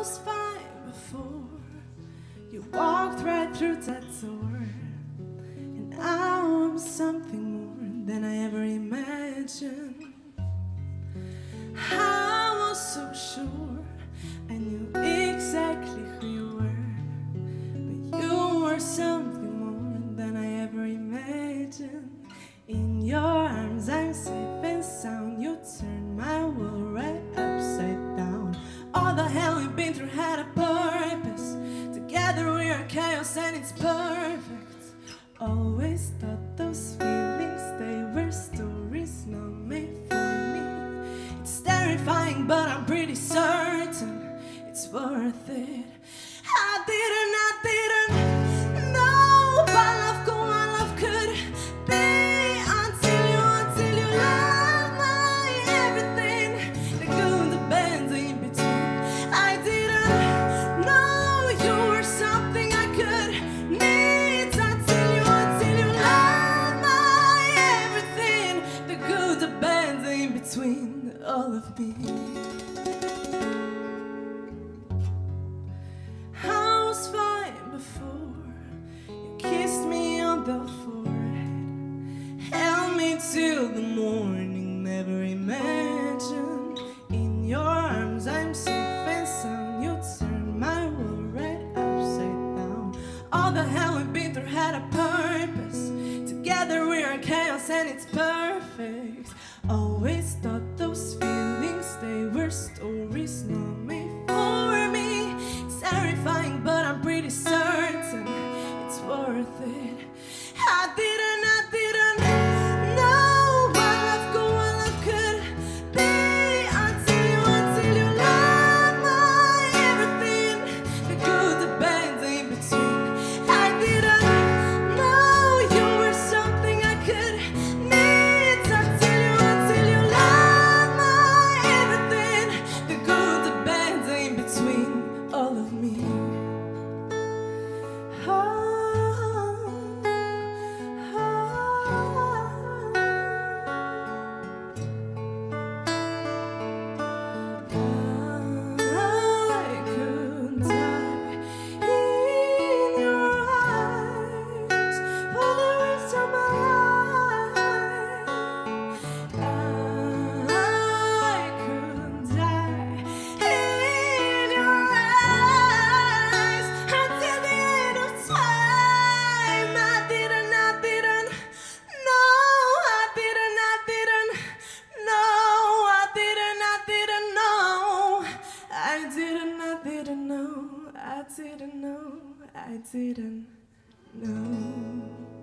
was fine before you walked right through that door, and now I'm something more than I ever imagined. I was so sure I knew exactly who you were, but you were something more than I ever imagined. In your arms I'm safe and sound. You turned my world right upside down. All the hell we've been through had a purpose. Together we are chaos and it's perfect. Always thought those feelings, they were stories not made for me. It's terrifying but I'm pretty certain it's worth it. I didn't know what love could be until you loved my everything, the good, the bad, the in between. I didn't know you were something I could need until you loved my everything, the good, the bad, the in between, all of me. I was fine before you kissed me on the forehead, held me till the morning, never imagined. In your arms I'm safe and sound. You turned my world right upside down. All the hell we've been through had a purpose. Together we are chaos and it's perfect. Always thought those feelings, they were stories not made for me. It's terrifying but I'm pretty certain it's worth it. I didn't know what love could be until you loved my everything, the good, the bad, the in between. I didn't know you were something I could need until you loved my everything, the good, the bad, the in between, all of me. I could die in your eyes for the rest of my life. I could die in your eyes until the end of time. I didn't know. I didn't know.